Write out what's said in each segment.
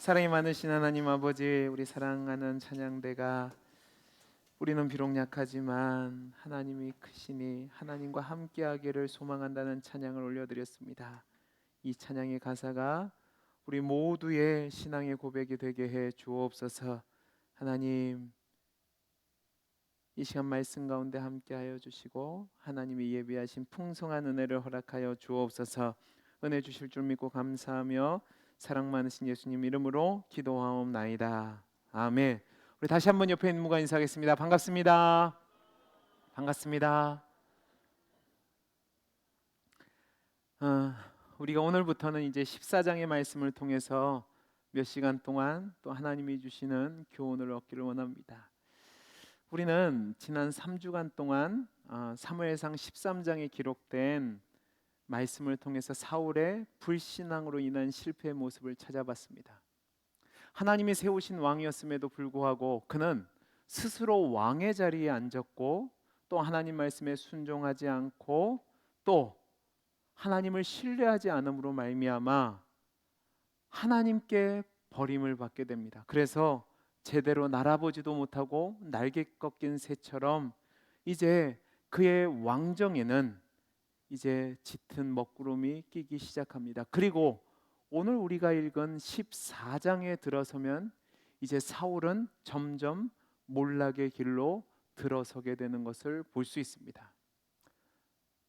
사랑이 많으신 하나님 아버지, 우리 사랑하는 찬양대가 우리는 비록 약하지만 하나님이 크시니 하나님과 함께하기를 소망한다는 찬양을 올려드렸습니다. 이 찬양의 가사가 우리 모두의 신앙의 고백이 되게 해 주옵소서. 하나님, 이 시간 말씀 가운데 함께하여 주시고 하나님이 예비하신 풍성한 은혜를 허락하여 주옵소서. 은혜 주실 줄 믿고 감사하며 사랑 많으신 예수님 이름으로 기도하옵나이다. 아멘. 우리 다시 한번 옆에 있는 분과 인사하겠습니다. 반갑습니다. 반갑습니다. 우리가 오늘부터는 이제 14장의 말씀을 통해서 몇 시간 동안 또 하나님이 주시는 교훈을 얻기를 원합니다. 우리는 지난 3주간 동안 사무엘상 13장에 기록된 말씀을 통해서 사울의 불신앙으로 인한 실패의 모습을 찾아봤습니다. 하나님이 세우신 왕이었음에도 불구하고 그는 스스로 왕의 자리에 앉았고 또 하나님 말씀에 순종하지 않고 또 하나님을 신뢰하지 않음으로 말미암아 하나님께 버림을 받게 됩니다. 그래서 제대로 날아보지도 못하고 날개 꺾인 새처럼 이제 그의 왕정에는 이제 짙은 먹구름이 끼기 시작합니다. 그리고 오늘 우리가 읽은 14장에 들어서면 이제 사울은 점점 몰락의 길로 들어서게 되는 것을 볼 수 있습니다.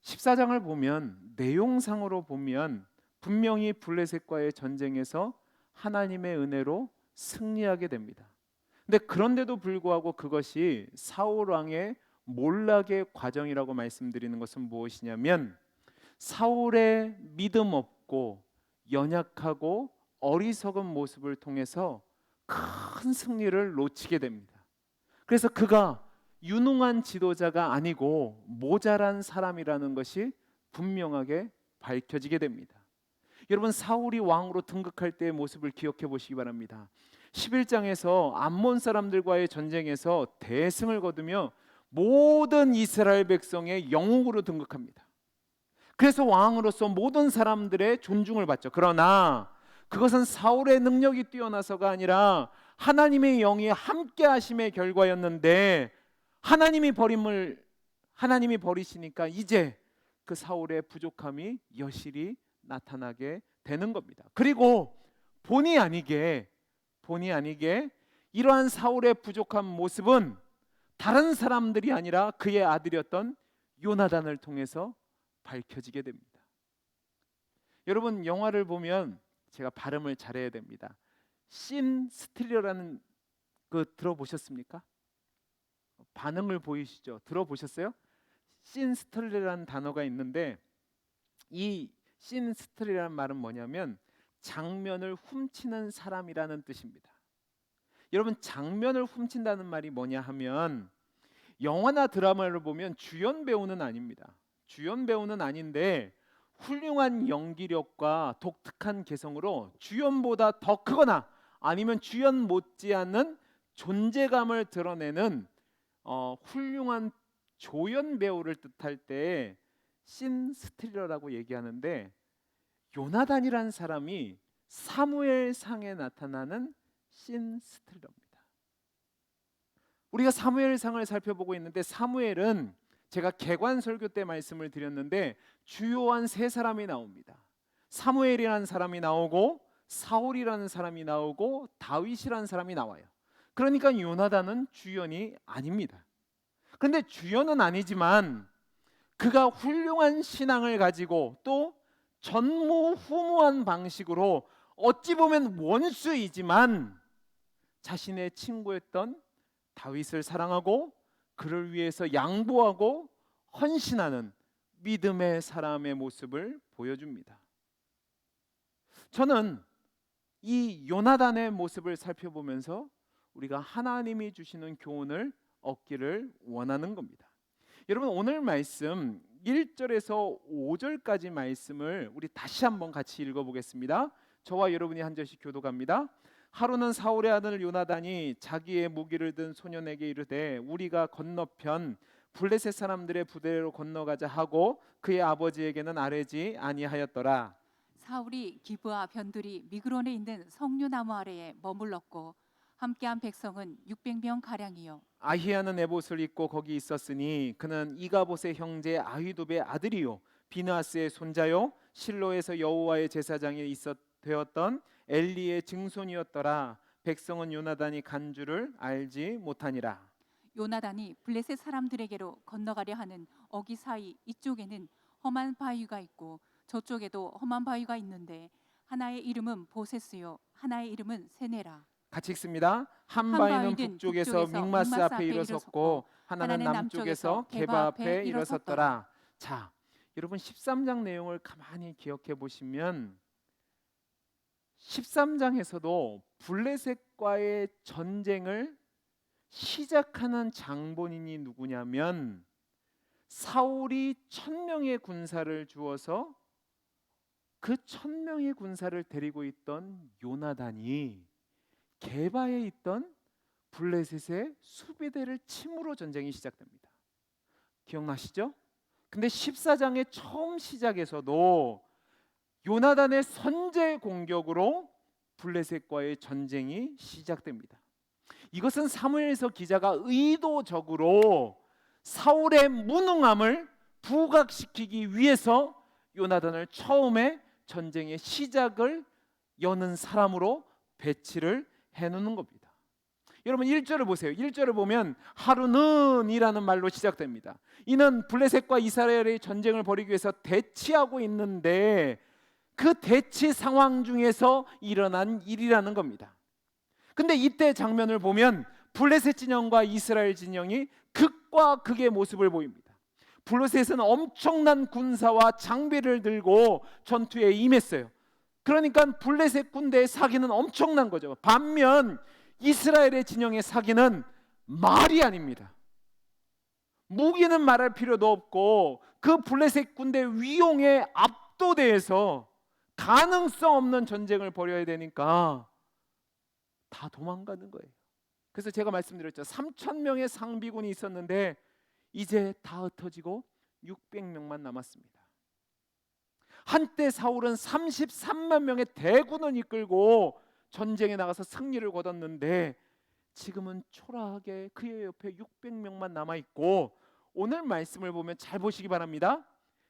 14장을 보면 내용상으로 보면 분명히 블레셋과의 전쟁에서 하나님의 은혜로 승리하게 됩니다. 근데 그런데도 불구하고 그것이 사울 왕의 몰락의 과정이라고 말씀드리는 것은 무엇이냐면 사울의 믿음 없고 연약하고 어리석은 모습을 통해서 큰 승리를 놓치게 됩니다. 그래서 그가 유능한 지도자가 아니고 모자란 사람이라는 것이 분명하게 밝혀지게 됩니다. 여러분, 사울이 왕으로 등극할 때의 모습을 기억해 보시기 바랍니다. 11장에서 암몬 사람들과의 전쟁에서 대승을 거두며 모든 이스라엘 백성의 영웅으로 등극합니다. 그래서 왕으로서 모든 사람들의 존중을 받죠. 그러나 그것은 사울의 능력이 뛰어나서가 아니라 하나님의 영이 함께 하심의 결과였는데 하나님이 버리시니까 이제 그 사울의 부족함이 여실히 나타나게 되는 겁니다. 그리고 본의 아니게 이러한 사울의 부족한 모습은 다른 사람들이 아니라 그의 아들이었던 요나단을 통해서 밝혀지게 됩니다. 여러분, 영화를 보면 제가 발음을 잘해야 됩니다. 신 스틸러라는 그 들어보셨습니까? 반응을 보이시죠? 들어보셨어요? 신 스틸러라는 단어가 있는데 이 신 스틸러라는 말은 뭐냐면 장면을 훔치는 사람이라는 뜻입니다. 여러분, 장면을 훔친다는 말이 뭐냐 하면 영화나 드라마를 보면 주연 배우는 아닙니다. 주연 배우는 아닌데 훌륭한 연기력과 독특한 개성으로 주연보다 더 크거나 아니면 주연 못지않은 존재감을 드러내는 훌륭한 조연 배우를 뜻할 때 신 스틸러라고 얘기하는데 요나단이라는 사람이 사무엘상에 나타나는 신 스틸러입니다. 우리가 사무엘상을 살펴보고 있는데 사무엘은 제가 개관 설교 때 말씀을 드렸는데 주요한 세 사람이 나옵니다. 사무엘이라는 사람이 나오고 사울이라는 사람이 나오고 다윗이라는 사람이 나와요. 그러니까 요나단은 주연이 아닙니다. 그런데 주연은 아니지만 그가 훌륭한 신앙을 가지고 또 전무후무한 방식으로 어찌 보면 원수이지만 자신의 친구였던 다윗을 사랑하고 그를 위해서 양보하고 헌신하는 믿음의 사람의 모습을 보여줍니다. 저는 이 요나단의 모습을 살펴보면서 우리가 하나님이 주시는 교훈을 얻기를 원하는 겁니다. 여러분, 오늘 말씀 1절에서 5절까지 말씀을 우리 다시 한번 같이 읽어보겠습니다. 저와 여러분이 한 절씩 교독합니다. 하루는 사울의 아들 요나단이 자기의 무기를 든 소년에게 이르되 우리가 건너편 블레셋 사람들의 부대로 건너가자 하고 그의 아버지에게는 아뢰지 아니하였더라. 사울이 기브와 변두리 미그론에 있는 석류나무 아래에 머물렀고 함께한 백성은 600명 가량이요. 아히야는 에봇을 입고 거기 있었으니 그는 이가봇의 형제 아히두베의 아들이요 비느하스의 손자요 실로에서 여호와의 제사장이 되었던 엘리의 증손이었더라. 백성은 요나단이 간 줄을 알지 못하니라. 요나단이 블레셋 사람들에게로 건너가려 하는 어기 사이 이쪽에는 험한 바위가 있고 저쪽에도 험한 바위가 있는데 하나의 이름은 보세스요 하나의 이름은 세네라. 같이 읽습니다. 한 바위는 북쪽에서 믹마스 앞에 일어섰고 하나는 남쪽에서 게바 앞에 일어섰더라. 자, 여러분 13장 내용을 가만히 기억해 보시면 13장에서도 블레셋과의 전쟁을 시작하는 장본인이 누구냐면 사울이 1000명의 군사를 주어서 그 1000명의 군사를 데리고 있던 요나단이 게바에 있던 블레셋의 수비대를 침으로 전쟁이 시작됩니다. 기억나시죠? 근데 14장의 처음 시작에서도 요나단의 선제 공격으로 블레셋과의 전쟁이 시작됩니다. 이것은 사무엘서 기자가 의도적으로 사울의 무능함을 부각시키기 위해서 요나단을 처음에 전쟁의 시작을 여는 사람으로 배치를 해놓는 겁니다. 여러분 1절을 보세요. 1절을 보면 하루는 이라는 말로 시작됩니다. 이는 블레셋과 이스라엘의 전쟁을 벌이기 위해서 대치하고 있는데 그 대치 상황 중에서 일어난 일이라는 겁니다. 근데 이때 장면을 보면 블레셋 진영과 이스라엘 진영이 극과 극의 모습을 보입니다. 블레셋은 엄청난 군사와 장비를 들고 전투에 임했어요. 그러니까 블레셋 군대의 사기는 엄청난 거죠. 반면 이스라엘의 진영의 사기는 말이 아닙니다. 무기는 말할 필요도 없고 그 블레셋 군대 위용에 압도돼서 가능성 없는 전쟁을 벌여야 되니까 다 도망가는 거예요. 그래서 제가 말씀드렸죠. 3000명의 상비군이 있었는데 이제 다 흩어지고 600명만 남았습니다. 한때 사울은 33만 명의 대군을 이끌고 전쟁에 나가서 승리를 거뒀는데 지금은 초라하게 그의 옆에 600명만 남아있고 오늘 말씀을 보면 잘 보시기 바랍니다.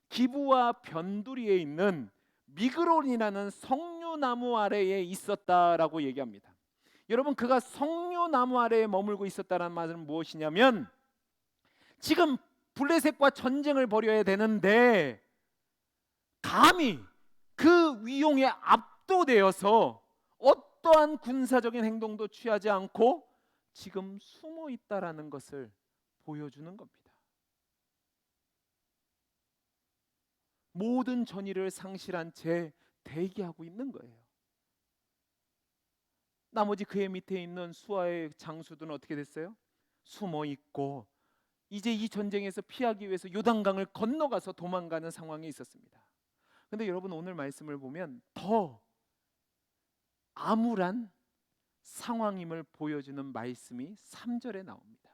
기브와 변두리에 있는 미그론이라는 석류나무 아래에 있었다라고 얘기합니다. 여러분 그가 석류나무 아래에 머물고 있었다는 말은 무엇이냐면 지금 블레셋과 전쟁을 벌여야 되는데 감히 그 위용에 압도되어서 어떠한 군사적인 행동도 취하지 않고 지금 숨어 있다라는 것을 보여주는 겁니다. 모든 전의를 상실한 채 대기하고 있는 거예요. 나머지 그의 밑에 있는 수하의 장수들은 어떻게 됐어요? 숨어 있고 이제 이 전쟁에서 피하기 위해서 요단강을 건너가서 도망가는 상황에 있었습니다. 근데 여러분 오늘 말씀을 보면 더 암울한 상황임을 보여주는 말씀이 3절에 나옵니다.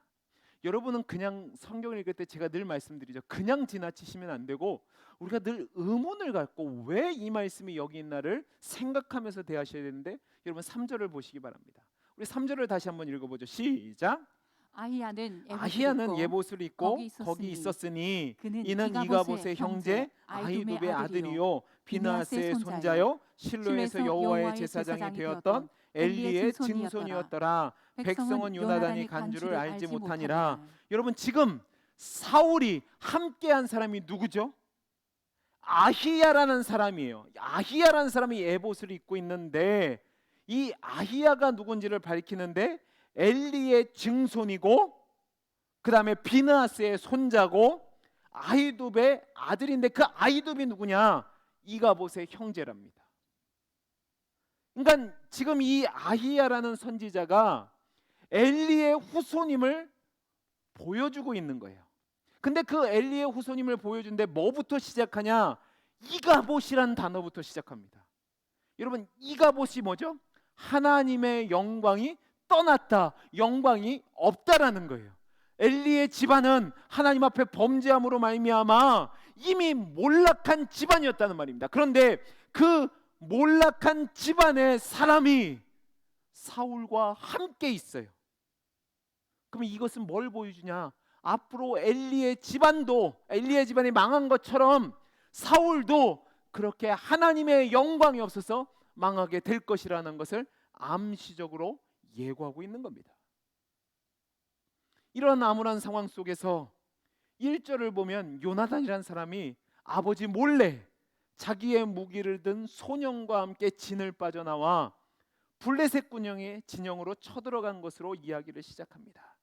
여러분은 그냥 성경을 읽을 때 제가 늘 말씀드리죠. 그냥 지나치시면 안 되고 우리가 늘 의문을 갖고 왜 이 말씀이 여기 있나를 생각하면서 대하셔야 되는데 여러분 3절을 보시기 바랍니다. 우리 3절을 다시 한번 읽어보죠. 시작. 아히야는 예봇을 입고 거기 있었으니 이는 이가봇의 형제 아히두베의 아들이요 비느하스의 손자요 실로에서 여호와의 제사장이 되었던 엘리의 증손이었더라. 백성은 요나단이 간 줄을 알지 못하니라. 여러분 지금 사울이 함께한 사람이 누구죠? 아히야라는 사람이에요. 아히야라는 사람이 에봇을 입고 있는데 이 아히야가 누군지를 밝히는데 엘리의 증손이고 그 다음에 비느하스의 손자고 아히두베의 아들인데 그 아히두베 누구냐? 이가봇의 형제랍니다. 그러니까 지금 이 아히야라는 선지자가 엘리의 후손임을 보여주고 있는 거예요. 근데 그 엘리의 후손임을 보여준데 뭐부터 시작하냐? 이가봇이라는 단어부터 시작합니다. 여러분 이가봇이 뭐죠? 하나님의 영광이 떠났다, 영광이 없다라는 거예요. 엘리의 집안은 하나님 앞에 범죄함으로 말미암아 이미 몰락한 집안이었다는 말입니다. 그런데 그 몰락한 집안의 사람이 사울과 함께 있어요. 그럼 이것은 뭘 보여주냐? 앞으로 엘리의 집안이 망한 것처럼 사울도 그렇게 하나님의 영광이 없어서 망하게 될 것이라는 것을 암시적으로 예고하고 있는 겁니다. 이런 암울한 상황 속에서 1절을 보면 요나단이라는 사람이 아버지 몰래 자기의 무기를 든 소년과 함께 진을 빠져나와 블레셋 군영의 진영으로 쳐들어간 것으로 이야기를 시작합니다.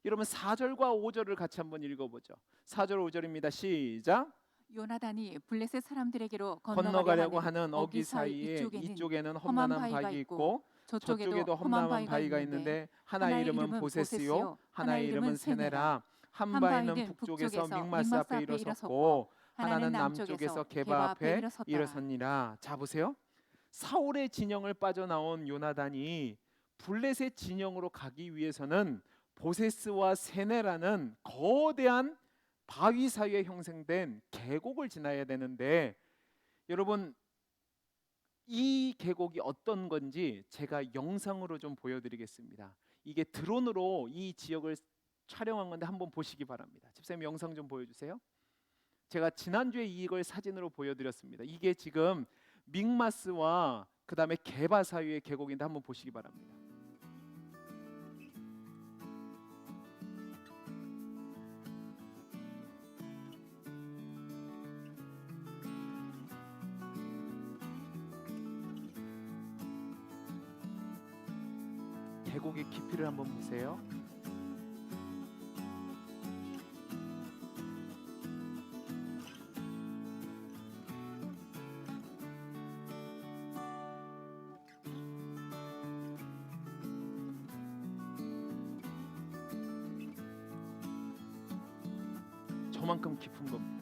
여러분 4절과 5절을 같이 한번 읽어보죠. 4절 5절입니다. 시작. 요나단이 블레셋 사람들에게로 건너가려고 하는 어기 사이에 이쪽에는 험난한 바위가 있고 저쪽에도 험난한 바위가 있는데 하나의 이름은 보세스요 하나의 이름은 세네라. 한 바위는 북쪽에서 믹마스 앞에 일어섰고 하나는 남쪽에서 게바 앞에 일어섰니라. 자 보세요. 사울의 진영을 빠져나온 요나단이 블레셋 진영으로 가기 위해서는 보세스와 세네라는 거대한 바위 사이에 형성된 계곡을 지나야 되는데, 여러분 이 계곡이 어떤 건지 제가 영상으로 좀 보여드리겠습니다. 이게 드론으로 이 지역을 촬영한 건데 한번 보시기 바랍니다. 집사님 영상 좀 보여주세요. 제가 지난주에 이걸 사진으로 보여드렸습니다. 이게 지금 믹마스와 그 다음에 게바 사이의 계곡인데 한번 보시기 바랍니다. 계곡의 깊이를 한번 보세요. 저만큼 깊은 겁니다.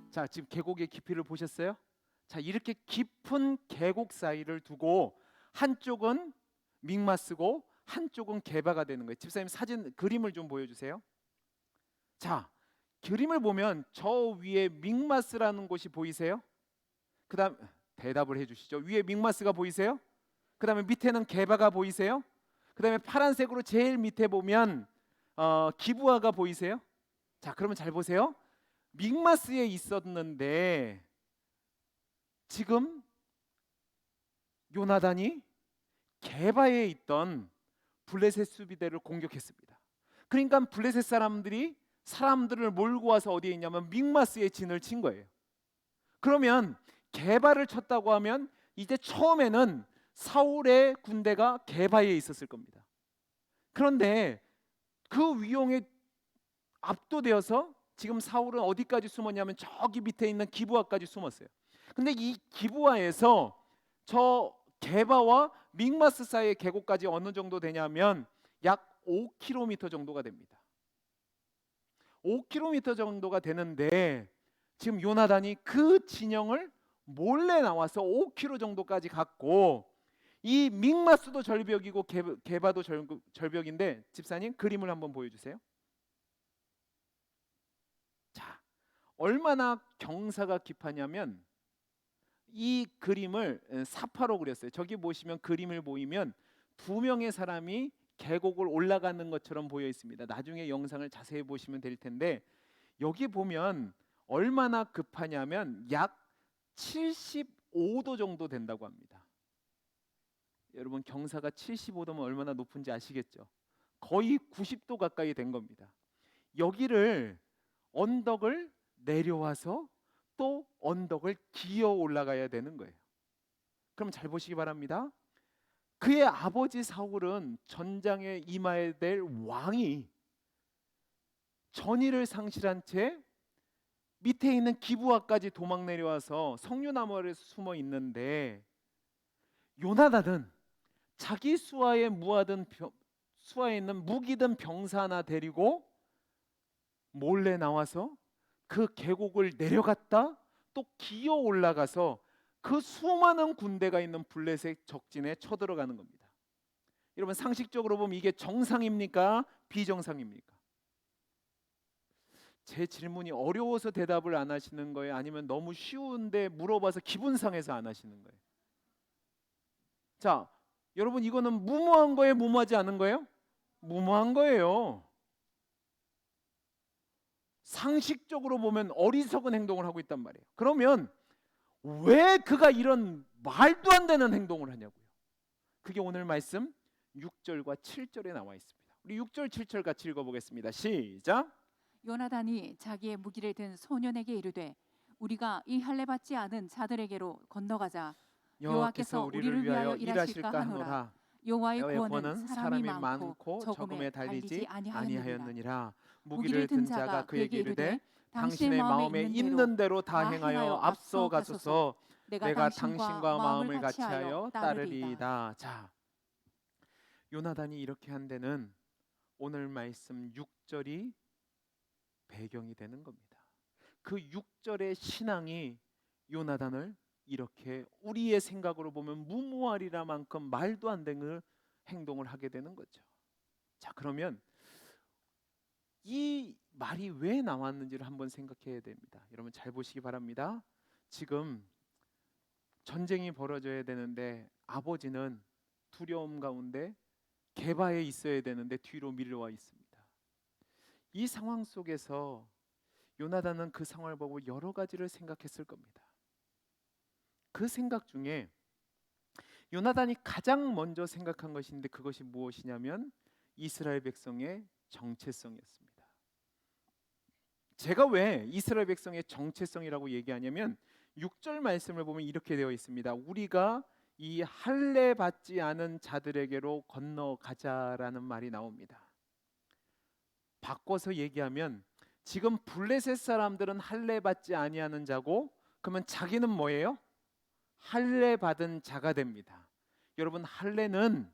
자, 지금 계곡의 깊이를 보셨어요? 자, 이렇게 깊은 계곡 사이를 두고 한쪽은 믹마스고 한쪽은 게바가 되는 거예요. 집사님 사진 그림을 좀 보여주세요. 자, 그림을 보면 저 위에 믹마스라는 곳이 보이세요? 그다음 대답을 해주시죠. 위에 믹마스가 보이세요? 그다음에 밑에는 게바가 보이세요? 그다음에 파란색으로 제일 밑에 보면 기브아가 보이세요? 자, 그러면 잘 보세요. 믹마스에 있었는데 지금 요나단이 게바에 있던 블레셋 수비대를 공격했습니다. 그러니까 블레셋 사람들을 몰고 와서 어디에 있냐면 믹마스에 진을 친 거예요. 그러면 게바를 쳤다고 하면 이제 처음에는 사울의 군대가 게바에 있었을 겁니다. 그런데 그 위용에 압도되어서 지금 사울은 어디까지 숨었냐면 저기 밑에 있는 기브아까지 숨었어요. 근데 이 기브아에서 저 게바와 믹마스 사이의 계곡까지 어느 정도 되냐면 약 5km 정도가 됩니다. 5km 정도가 되는데 지금 요나단이 그 진영을 몰래 나와서 5km 정도까지 갔고, 이 믹마스도 절벽이고 게바도 절벽인데 집사님 그림을 한번 보여주세요. 자, 얼마나 경사가 깊었냐면 이 그림을 사파로 그렸어요. 저기 보시면 그림을 보이면 두 명의 사람이 계곡을 올라가는 것처럼 보여 있습니다. 나중에 영상을 자세히 보시면 될 텐데 여기 보면 얼마나 급하냐면 약 75도 정도 된다고 합니다. 여러분 경사가 75도면 얼마나 높은지 아시겠죠? 거의 90도 가까이 된 겁니다. 여기를 언덕을 내려와서 또 언덕을 기어 올라가야 되는 거예요. 그럼 잘 보시기 바랍니다. 그의 아버지 사울은 전장에 임해야 될 왕이 전의를 상실한 채 밑에 있는 기브아까지 도망 내려와서 석류나무 아래 숨어 있는데, 요나단은 자기 수하에 있는 무기든 병사 하나 데리고 몰래 나와서 그 계곡을 내려갔다 또 기어 올라가서 그 수많은 군대가 있는 블레셋 적진에 쳐들어가는 겁니다. 여러분 상식적으로 보면 이게 정상입니까? 비정상입니까? 제 질문이 어려워서 대답을 안 하시는 거예요? 아니면 너무 쉬운데 물어봐서 기분 상해서 안 하시는 거예요? 자, 여러분 이거는 무모한 거예요? 무모하지 않은 거예요? 무모한 거예요. 상식적으로 보면 어리석은 행동을 하고 있단 말이에요. 그러면 왜 그가 이런 말도 안 되는 행동을 하냐고요. 그게 오늘 말씀 6절과 7절에 나와 있습니다. 우리 6절 7절 같이 읽어보겠습니다. 시작. 요나단이 자기의 무기를 든 소년에게 이르되 우리가 이 할례 받지 않은 자들에게로 건너가자. 여호와께서 우리를 위하여 일하실까 하노라. 여호와의 여호와의 구원은 구원은 사람이 많고 적음에 달리지 아니하였느니라. 아니하였느니라. 무기를 든 자가 그에게 이르되 당신의 당신의 마음에 있는 대로 다 행하여 앞서가소서. 내가 당신과 마음을 같이하여 따르리이다. 자, 요나단이 이렇게 한 데는 오늘 말씀 6절이 배경이 되는 겁니다. 그 6절의 신앙이 요나단을 이렇게 우리의 생각으로 보면 무모하리라만큼 말도 안 되는 행동을 하게 되는 거죠. 자, 그러면 이 말이 왜 나왔는지를 한번 생각해야 됩니다. 여러분 잘 보시기 바랍니다. 지금 전쟁이 벌어져야 되는데 아버지는 두려움 가운데 게바에 있어야 되는데 뒤로 밀려와 있습니다. 이 상황 속에서 요나단은 그 상황을 보고 여러 가지를 생각했을 겁니다. 그 생각 중에 요나단이 가장 먼저 생각한 것인데 그것이 무엇이냐면 이스라엘 백성의 정체성이었습니다. 제가 왜 이스라엘 백성의 정체성이라고 얘기하냐면 6절 말씀을 보면 이렇게 되어 있습니다. 우리가 이 할례 받지 않은 자들에게로 건너가자라는 말이 나옵니다. 바꿔서 얘기하면 지금 블레셋 사람들은 할례 받지 아니하는 자고 그러면 자기는 뭐예요? 할례 받은 자가 됩니다. 여러분 할례는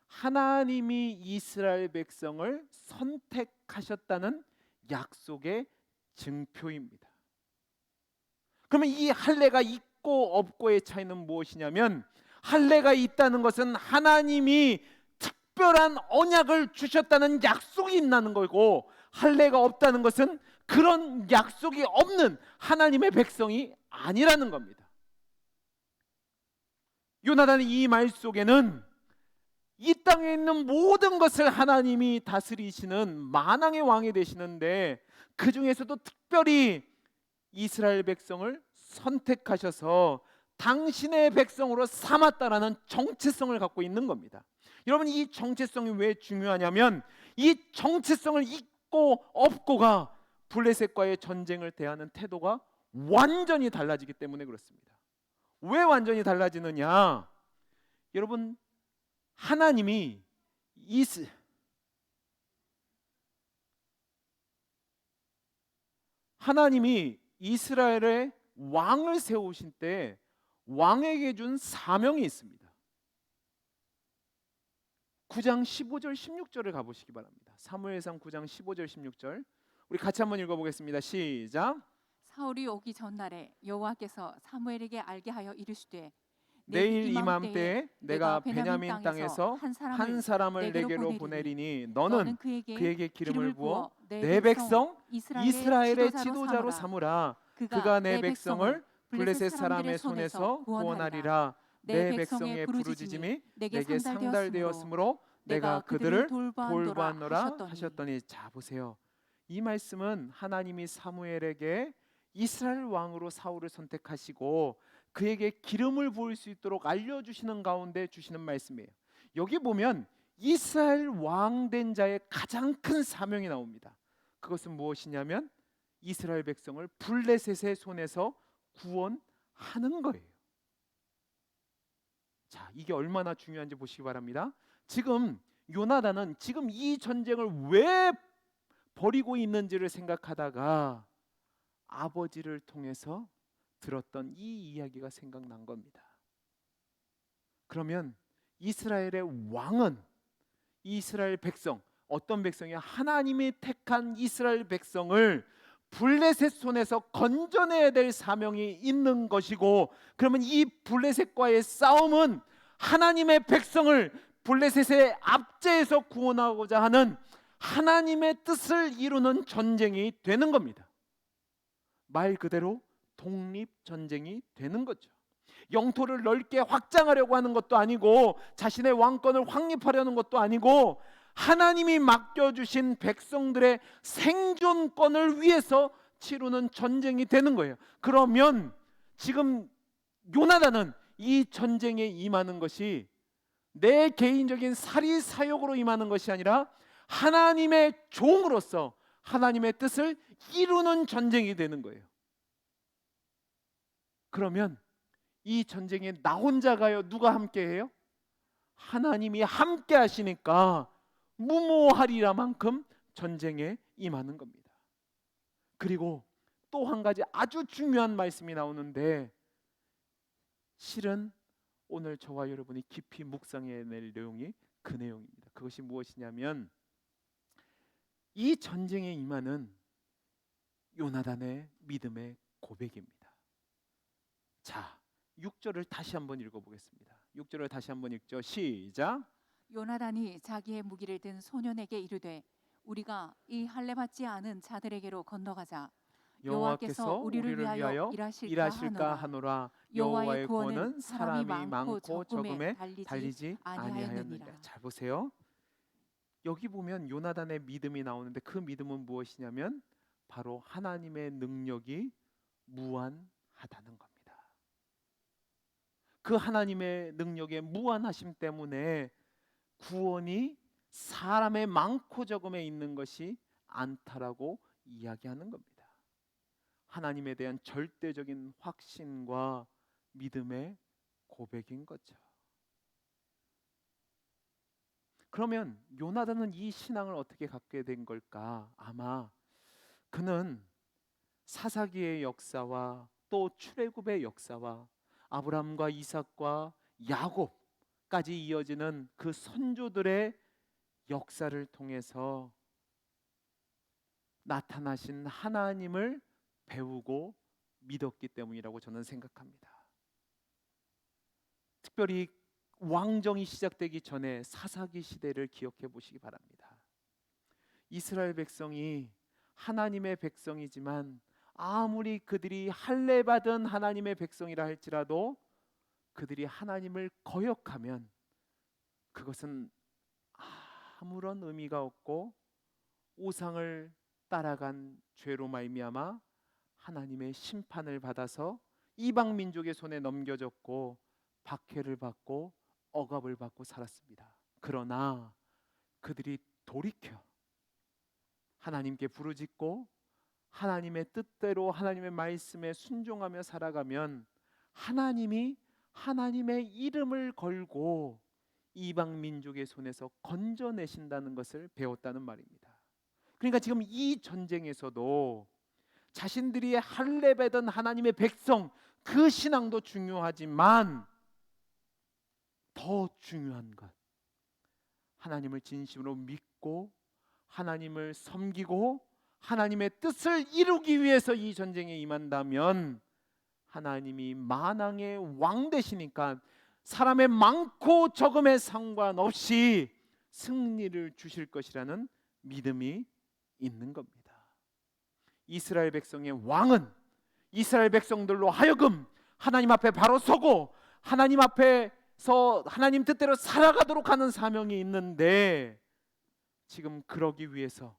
하나님이 이스라엘 백성을 선택하셨다는 약속의 증표입니다. 그러면 이 할례가 있고 없고의 차이는 무엇이냐면 할례가 있다는 것은 하나님이 특별한 언약을 주셨다는 약속이 있다는 거고 할례가 없다는 것은 그런 약속이 없는 하나님의 백성이 아니라는 겁니다. 요나단의 이 말 속에는 이 땅에 있는 모든 것을 하나님이 다스리시는 만왕의 왕이 되시는데 그 중에서도 특별히 이스라엘 백성을 선택하셔서 당신의 백성으로 삼았다라는 정체성을 갖고 있는 겁니다. 여러분 이 정체성이 왜 중요하냐면 이 정체성을 있고 없고가 블레셋과의 전쟁을 대하는 태도가 완전히 달라지기 때문에 그렇습니다. 왜 완전히 달라지느냐? 여러분 하나님이 이스라엘의 왕을 세우신 때 왕에게 준 사명이 있습니다. 9장 15절 16절을 가보시기 바랍니다. 사무엘상 9장 15절 16절 우리 같이 한번 읽어보겠습니다. 시작. 사울이 오기 전날에 여호와께서 사무엘에게 알게 하여 이르시되 내일 이맘때에 내가 베냐민 땅에서 한 사람을 내게로 보내리니 너는 그에게 기름을 부어 내 백성 이스라엘의 지도자로 삼으라. 그가 내 백성을 블레셋 사람의 손에서 구원하리라. 내 백성의 부르짖음이 내게 상달되었으므로 내가 그들을 돌보았노라 하셨더니 자 보세요. 이 말씀은 하나님이 사무엘에게 이스라엘 왕으로 사울을 선택하시고 그에게 기름을 부을 수 있도록 알려주시는 가운데 주시는 말씀이에요. 여기 보면 이스라엘 왕 된 자의 가장 큰 사명이 나옵니다. 그것은 무엇이냐면 이스라엘 백성을 블레셋의 손에서 구원하는 거예요. 자, 이게 얼마나 중요한지 보시기 바랍니다. 지금 요나단은 지금 이 전쟁을 왜 벌이고 있는지를 생각하다가 아버지를 통해서 들었던 이 이야기가 생각난 겁니다. 그러면 이스라엘의 왕은 이스라엘 백성, 어떤 백성이야? 하나님이 택한 이스라엘 백성을 블레셋 손에서 건져내야 될 사명이 있는 것이고, 그러면 이 블레셋과의 싸움은 하나님의 백성을 블레셋의 압제에서 구원하고자 하는 하나님의 뜻을 이루는 전쟁이 되는 겁니다. 말 그대로 독립전쟁이 되는 거죠. 영토를 넓게 확장하려고 하는 것도 아니고, 자신의 왕권을 확립하려는 것도 아니고, 하나님이 맡겨주신 백성들의 생존권을 위해서 치르는 전쟁이 되는 거예요. 그러면 지금 요나단은 이 전쟁에 임하는 것이 내 개인적인 사리사욕으로 임하는 것이 아니라 하나님의 종으로서 하나님의 뜻을 이루는 전쟁이 되는 거예요. 그러면 이 전쟁에 나 혼자 가요? 누가 함께 해요? 하나님이 함께 하시니까 무모하리라만큼 전쟁에 임하는 겁니다. 그리고 또 한 가지 아주 중요한 말씀이 나오는데, 실은 오늘 저와 여러분이 깊이 묵상해야 될 내용이 그 내용입니다. 그것이 무엇이냐면, 이 전쟁에 임하는 요나단의 믿음의 고백입니다. 자, 6절을 다시 한번 읽어보겠습니다. 6절을 다시 한번 읽죠. 시작. 요나단이 자기의 무기를 든 소년에게 이르되 우리가 이 할례 받지 않은 자들에게로 건너가자. 여호와께서 우리를 위하여 일하실까 하노라. 여호와의 구원은 사람이 많고 적음에 달리지 아니하였느니라. 아니하였느니라. 잘 보세요. 여기 보면 요나단의 믿음이 나오는데, 그 믿음은 무엇이냐면 바로 하나님의 능력이 무한하다는 겁니다. 그 하나님의 능력의 무한하심 때문에 구원이 사람의 많고 적음에 있는 것이 않다라고 이야기하는 겁니다. 하나님에 대한 절대적인 확신과 믿음의 고백인 거죠. 그러면 요나단은 이 신앙을 어떻게 갖게 된 걸까? 아마 그는 사사기의 역사와 또 출애굽의 역사와 아브라함과 이삭과 야곱까지 이어지는 그 선조들의 역사를 통해서 나타나신 하나님을 배우고 믿었기 때문이라고 저는 생각합니다. 특별히 왕정이 시작되기 전에 사사기 시대를 기억해 보시기 바랍니다. 이스라엘 백성이 하나님의 백성이지만 아무리 그들이 할례 받은 하나님의 백성이라 할지라도 그들이 하나님을 거역하면 그것은 아무런 의미가 없고 우상을 따라간 죄로 말미암아 하나님의 심판을 받아서 이방 민족의 손에 넘겨졌고 박해를 받고 억압을 받고 살았습니다. 그러나 그들이 돌이켜 하나님께 부르짖고 하나님의 뜻대로 하나님의 말씀에 순종하며 살아가면 하나님이 하나님의 이름을 걸고 이방 민족의 손에서 건져내신다는 것을 배웠다는 말입니다. 그러니까 지금 이 전쟁에서도 자신들이 할례 받은 하나님의 백성, 그 신앙도 중요하지만 더 중요한 것, 하나님을 진심으로 믿고 하나님을 섬기고 하나님의 뜻을 이루기 위해서 이 전쟁에 임한다면 하나님이 만왕의 왕 되시니까 사람의 많고 적음에 상관없이 승리를 주실 것이라는 믿음이 있는 겁니다. 이스라엘 백성의 왕은 이스라엘 백성들로 하여금 하나님 앞에 바로 서고 하나님 앞에서 하나님 뜻대로 살아가도록 하는 사명이 있는데, 지금 그러기 위해서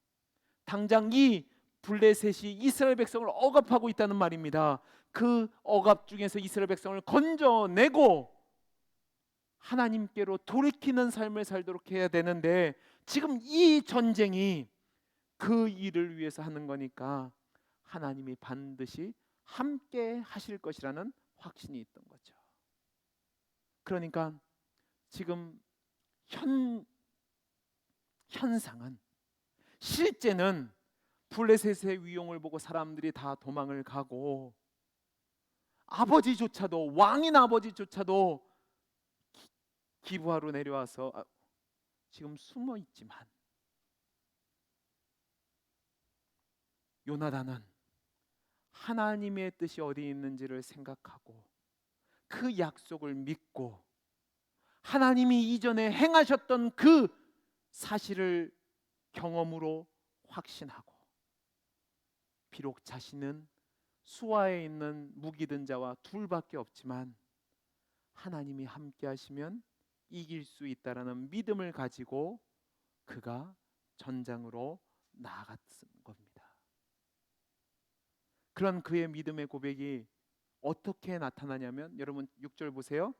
당장 이 블레셋이 이스라엘 백성을 억압하고 있다는 말입니다. 그 억압 중에서 이스라엘 백성을 건져내고 하나님께로 돌이키는 삶을 살도록 해야 되는데, 지금 이 전쟁이 그 일을 위해서 하는 거니까 하나님이 반드시 함께 하실 것이라는 확신이 있던 거죠. 그러니까 지금 현상은, 실제는 블레셋의 위용을 보고 사람들이 다 도망을 가고 아버지조차도, 왕인 아버지조차도 기부하러 내려와서 지금 숨어 있지만, 요나단은 하나님의 뜻이 어디 있는지를 생각하고 그 약속을 믿고 하나님이 이전에 행하셨던 그 사실을 경험으로 확신하고, 비록 자신은 수하에 있는 무기든 자와 둘밖에 없지만 하나님이 함께 하시면 이길 수 있다라는 믿음을 가지고 그가 전장으로 나아갔던 겁니다. 그런 그의 믿음의 고백이 어떻게 나타나냐면, 여러분 6절 보세요.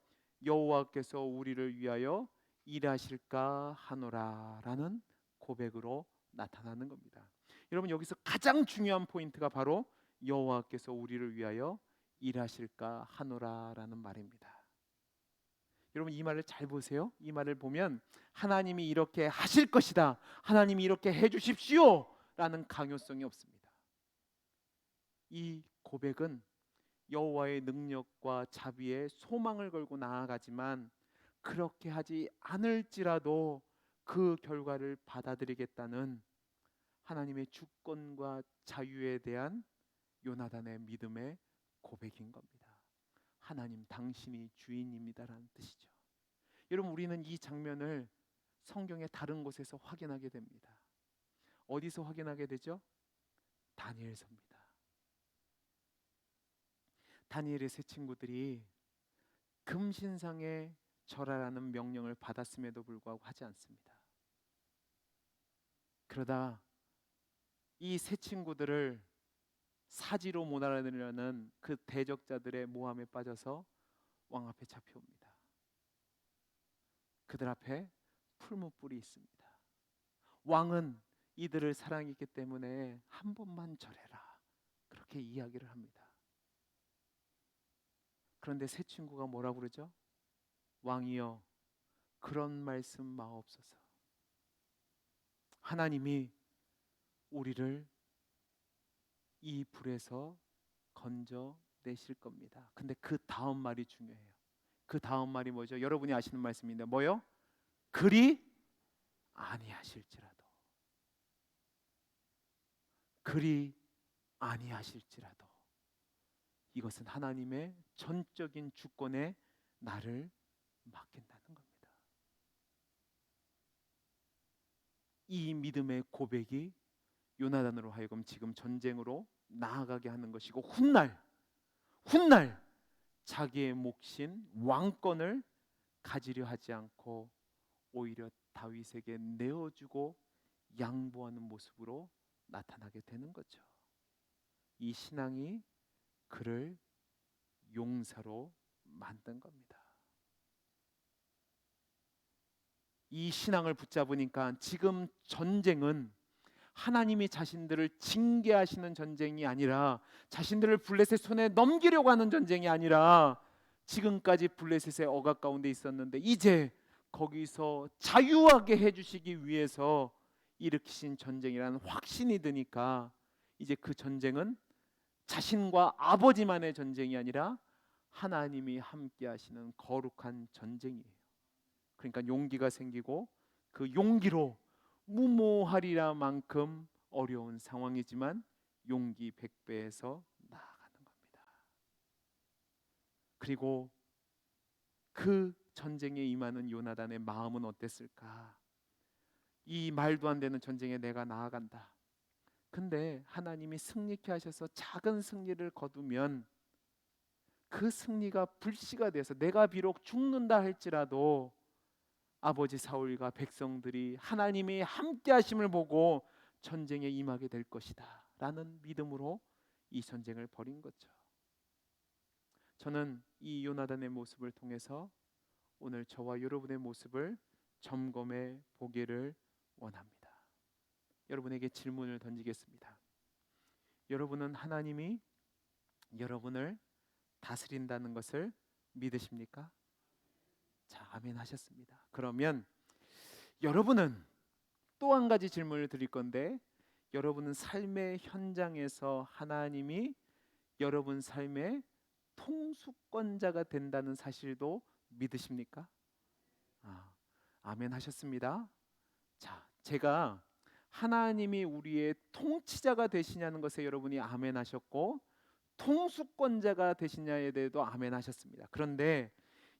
여호와께서 우리를 위하여 일하실까 하노라 라는 고백으로 나타나는 겁니다. 여러분, 여기서 가장 중요한 포인트가 바로 여호와께서 우리를 위하여 일하실까 하노라 라는 말입니다. 여러분, 이 말을 잘 보세요. 이 말을 보면 하나님이 이렇게 하실 것이다, 하나님이 이렇게 해 주십시오 라는 강요성이 없습니다. 이 고백은 여호와의 능력과 자비에 소망을 걸고 나아가지만, 그렇게 하지 않을지라도 그 결과를 받아들이겠다는 하나님의 주권과 자유에 대한 요나단의 믿음의 고백인 겁니다. 하나님, 당신이 주인입니다라는 뜻이죠. 여러분, 우리는 이 장면을 성경의 다른 곳에서 확인하게 됩니다. 어디서 확인하게 되죠? 다니엘서입니다. 다니엘의 세 친구들이 금신상에 절하라는 명령을 받았음에도 불구하고 하지 않습니다. 그러다 이 세 친구들을 사지로 몰아내려는 그 대적자들의 모함에 빠져서 왕 앞에 잡혀옵니다. 그들 앞에 풀무불이 있습니다. 왕은 이들을 사랑했기 때문에 한 번만 절해라, 그렇게 이야기를 합니다. 그런데 세 친구가 뭐라고 그러죠? 왕이여, 그런 말씀 마옵소서. 하나님이 우리를 이 불에서 건져내실 겁니다. 근데 그 다음 말이 중요해요. 그 다음 말이 뭐죠? 여러분이 아시는 말씀인데 뭐요? 그리 아니하실지라도, 그리 아니하실지라도. 이것은 하나님의 전적인 주권에 나를 맡긴다는 겁니다. 이 믿음의 고백이 요나단으로 하여금 지금 전쟁으로 나아가게 하는 것이고, 훗날 자기의 몫인 왕권을 가지려 하지 않고 오히려 다윗에게 내어주고 양보하는 모습으로 나타나게 되는 거죠. 이 신앙이 그를 용사로 만든 겁니다. 이 신앙을 붙잡으니까 지금 전쟁은 하나님이 자신들을 징계하시는 전쟁이 아니라, 자신들을 블레셋 손에 넘기려고 하는 전쟁이 아니라, 지금까지 블레셋의 억압 가운데 있었는데 이제 거기서 자유하게 해주시기 위해서 일으키신 전쟁이라는 확신이 드니까, 이제 그 전쟁은 자신과 아버지만의 전쟁이 아니라 하나님이 함께 하시는 거룩한 전쟁이에요. 그러니까 용기가 생기고, 그 용기로 무모하리라 만큼 어려운 상황이지만 용기 100배에서 나아가는 겁니다. 그리고 그 전쟁에 임하는 요나단의 마음은 어땠을까? 이 말도 안 되는 전쟁에 내가 나아간다. 근데 하나님이 승리케 하셔서 작은 승리를 거두면 그 승리가 불씨가 돼서 내가 비록 죽는다 할지라도 아버지 사울과 백성들이 하나님이 함께 하심을 보고 전쟁에 임하게 될 것이다 라는 믿음으로 이 전쟁을 벌인 거죠. 저는 이 요나단의 모습을 통해서 오늘 저와 여러분의 모습을 점검해 보기를 원합니다. 여러분에게 질문을 던지겠습니다. 여러분은 하나님이 여러분을 다스린다는 것을 믿으십니까? 자, 아멘 하셨습니다. 그러면 여러분은 또 한 가지 질문을 드릴 건데, 여러분은 삶의 현장에서 하나님이 여러분 삶의 통수권자가 된다는 사실도 믿으십니까? 아멘 하셨습니다. 자, 제가 하나님이 우리의 통치자가 되시냐는 것에 여러분이 아멘 하셨고, 통수권자가 되시냐에 대해도 아멘 하셨습니다. 그런데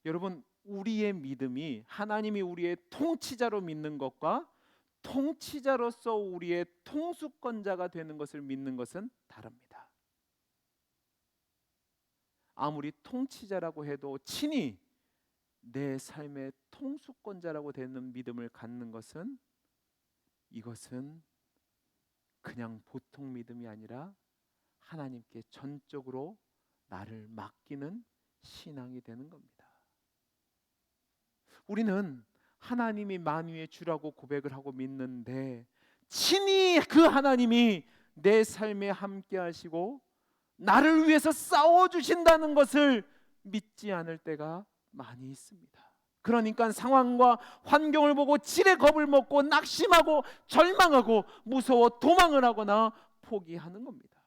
여러분, 우리의 믿음이 하나님이 우리의 통치자로 믿는 것과 통치자로서 우리의 통수권자가 되는 것을 믿는 것은 다릅니다. 아무리 통치자라고 해도 친히 내 삶의 통수권자라고 되는 믿음을 갖는 것은, 이것은 그냥 보통 믿음이 아니라 하나님께 전적으로 나를 맡기는 신앙이 되는 겁니다. 우리는 하나님이 만유의 주라고 고백을 하고 믿는데, 친히 그 하나님이 내 삶에 함께 하시고 나를 위해서 싸워주신다는 것을 믿지 않을 때가 많이 있습니다. 그러니까 상황과 환경을 보고 지레 겁을 먹고 낙심하고 절망하고 무서워 도망을 하거나 포기하는 겁니다.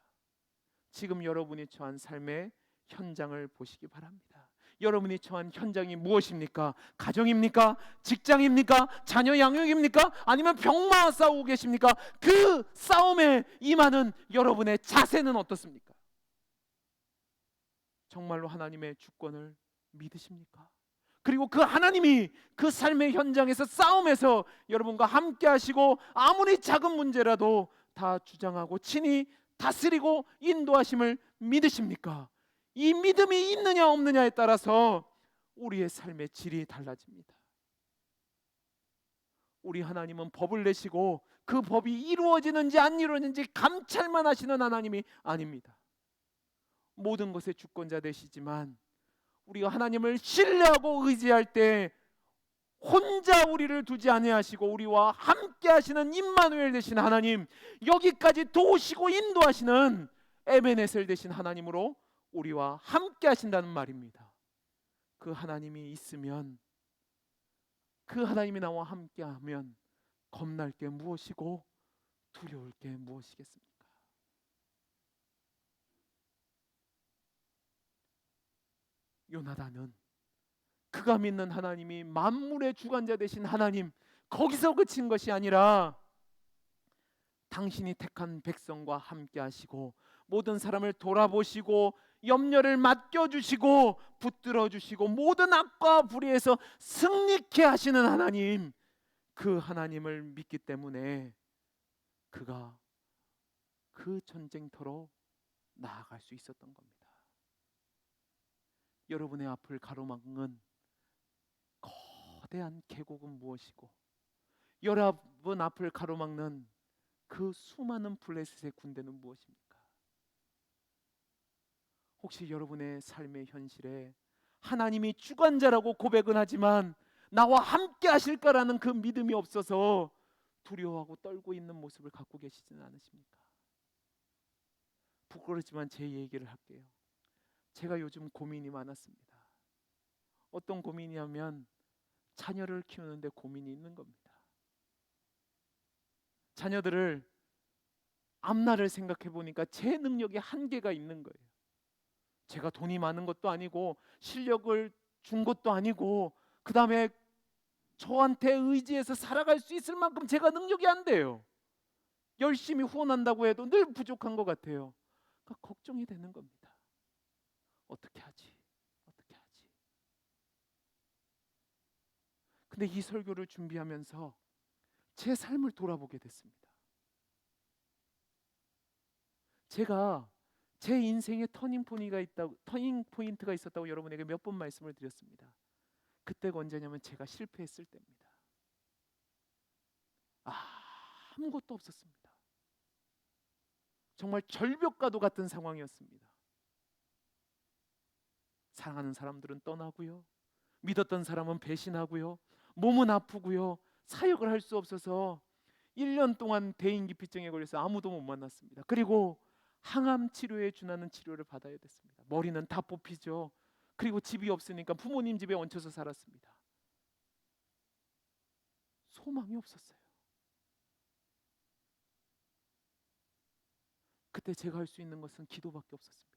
지금 여러분이 처한 삶의 현장을 보시기 바랍니다. 여러분이 처한 현장이 무엇입니까? 가정입니까? 직장입니까? 자녀 양육입니까? 아니면 병마와 싸우고 계십니까? 그 싸움에 임하는 여러분의 자세는 어떻습니까? 정말로 하나님의 주권을 믿으십니까? 그리고 그 하나님이 그 삶의 현장에서 싸움에서 여러분과 함께 하시고 아무리 작은 문제라도 다 주장하고 친히 다스리고 인도하심을 믿으십니까? 이 믿음이 있느냐 없느냐에 따라서 우리의 삶의 질이 달라집니다. 우리 하나님은 법을 내시고 그 법이 이루어지는지 안 이루어지는지 감찰만 하시는 하나님이 아닙니다. 모든 것의 주권자 되시지만 우리가 하나님을 신뢰하고 의지할 때 혼자 우리를 두지 아니하시고 우리와 함께 하시는 임마누엘 되신 하나님, 여기까지 도우시고 인도하시는 에베네셀 되신 하나님으로 우리와 함께 하신다는 말입니다. 그 하나님이 있으면, 그 하나님이 나와 함께 하면 겁날 게 무엇이고 두려울 게 무엇이겠습니까? 요나단은 그가 믿는 하나님이 만물의 주관자 되신 하나님, 거기서 그친 것이 아니라 당신이 택한 백성과 함께 하시고 모든 사람을 돌아보시고 염려를 맡겨주시고 붙들어 주시고 모든 악과 불의에서 승리케 하시는 하나님, 그 하나님을 믿기 때문에 그가 그 전쟁터로 나아갈 수 있었던 겁니다. 여러분의 앞을 가로막는 거대한 계곡은 무엇이고 여러분 앞을 가로막는 그 수많은 블레셋의 군대는 무엇입니까? 혹시 여러분의 삶의 현실에 하나님이 주관자라고 고백은 하지만 나와 함께 하실까라는 그 믿음이 없어서 두려워하고 떨고 있는 모습을 갖고 계시지는 않으십니까? 부끄럽지만 제 얘기를 할게요. 제가 요즘 고민이 많았습니다. 어떤 고민이냐면 자녀를 키우는데 고민이 있는 겁니다. 자녀들을 앞날을 생각해 보니까 제 능력에 한계가 있는 거예요. 제가 돈이 많은 것도 아니고 실력을 준 것도 아니고 그 다음에 저한테 의지해서 살아갈 수 있을 만큼 제가 능력이 안 돼요. 열심히 후원한다고 해도 늘 부족한 것 같아요. 그러니까 걱정이 되는 겁니다. 어떻게 하지? 어떻게 하지? 근데 이 설교를 준비하면서 제 삶을 돌아보게 됐습니다. 제가 제 인생에 터닝 포인트가 있었다고 여러분에게 몇 번 말씀을 드렸습니다. 그때가 언제냐면 제가 실패했을 때입니다. 아무것도 없었습니다. 정말 절벽과도 같은 상황이었습니다. 사랑하는 사람들은 떠나고요, 믿었던 사람은 배신하고요, 몸은 아프고요, 사역을 할 수 없어서 1년 동안 대인기피증에 걸려서 아무도 못 만났습니다. 그리고 항암 치료에 준하는 치료를 받아야 됐습니다. 머리는 다 뽑히죠. 그리고 집이 없으니까 부모님 집에 얹혀서 살았습니다. 소망이 없었어요. 그때 제가 할 수 있는 것은 기도밖에 없었습니다.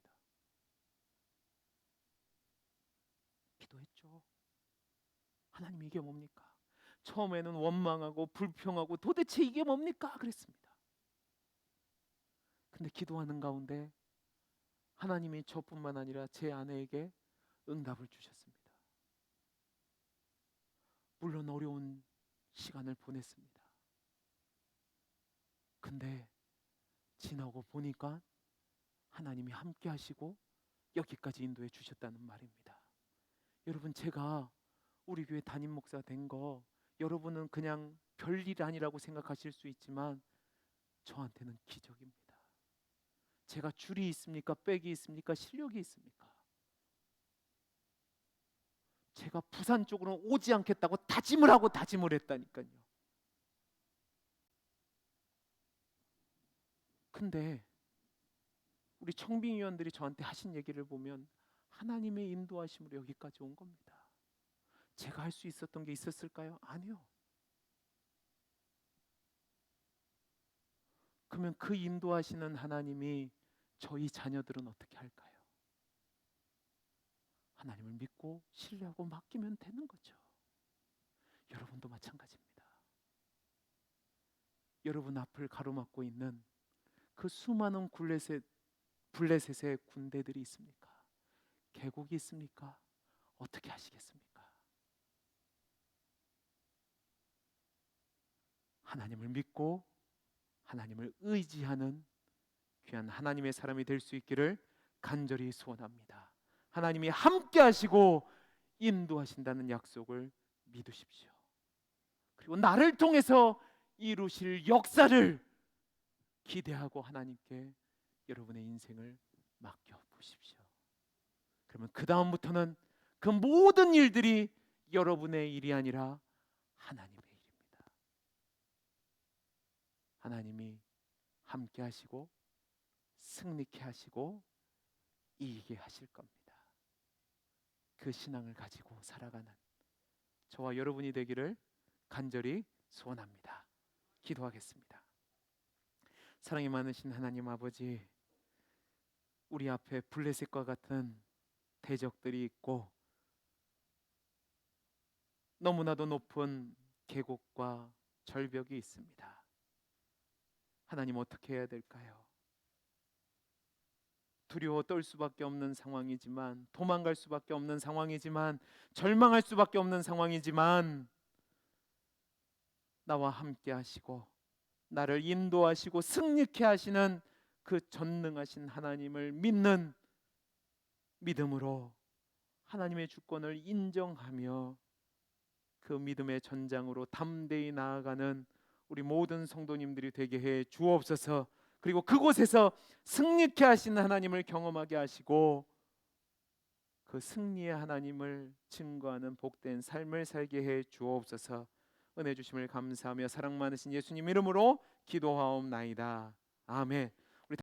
기도했죠. 하나님, 이게 뭡니까? 처음에는 원망하고 불평하고 도대체 이게 뭡니까? 그랬습니다. 근데 기도하는 가운데 하나님이 저뿐만 아니라 제 아내에게 응답을 주셨습니다. 물론 어려운 시간을 보냈습니다. 근데 지나고 보니까 하나님이 함께 하시고 여기까지 인도해 주셨다는 말입니다. 여러분, 제가 우리 교회 담임 목사 된 거 여러분은 그냥 별일 아니라고 생각하실 수 있지만 저한테는 기적입니다. 제가 줄이 있습니까? 백이 있습니까? 실력이 있습니까? 제가 부산 쪽으로는 오지 않겠다고 다짐을 하고 다짐을 했다니까요. 근데 우리 청빙위원들이 저한테 하신 얘기를 보면 하나님의 인도하심으로 여기까지 온 겁니다. 제가 할 수 있었던 게 있었을까요? 아니요. 그러면 그 인도하시는 하나님이 저희 자녀들은 어떻게 할까요? 하나님을 믿고 신뢰하고 맡기면 되는 거죠. 여러분도 마찬가지입니다. 여러분 앞을 가로막고 있는 그 수많은 블레셋의 군대들이 있습니까? 계곡이 있습니까? 어떻게 하시겠습니까? 하나님을 믿고 하나님을 의지하는 귀한 하나님의 사람이 될 수 있기를 간절히 소원합니다. 하나님이 함께 하시고 인도하신다는 약속을 믿으십시오. 그리고 나를 통해서 이루실 역사를 기대하고 하나님께 여러분의 인생을 맡겨 보십시오. 그러면 그 다음부터는 그 모든 일들이 여러분의 일이 아니라 하나님의 일입니다. 하나님이 함께 하시고 승리케 하시고 이기게 하실 겁니다. 그 신앙을 가지고 살아가는 저와 여러분이 되기를 간절히 소원합니다. 기도하겠습니다. 사랑이 많으신 하나님 아버지, 우리 앞에 블레셋과 같은 대적들이 있고 너무나도 높은 계곡과 절벽이 있습니다. 하나님, 어떻게 해야 될까요? 두려워 떨 수밖에 없는 상황이지만, 도망갈 수밖에 없는 상황이지만, 절망할 수밖에 없는 상황이지만, 나와 함께 하시고 나를 인도하시고 승리케 하시는 그 전능하신 하나님을 믿는 믿음으로 하나님의 주권을 인정하며 그 믿음의 전장으로 담대히 나아가는 우리 모든 성도님들이 되게 해 주옵소서. 그리고 그곳에서 승리케 하신 하나님을 경험하게 하시고 그 승리의 하나님을 증거하는 복된 삶을 살게 해 주옵소서. 은혜 주심을 감사하며 사랑 많으신 예수님 이름으로 기도하옵나이다. 아멘.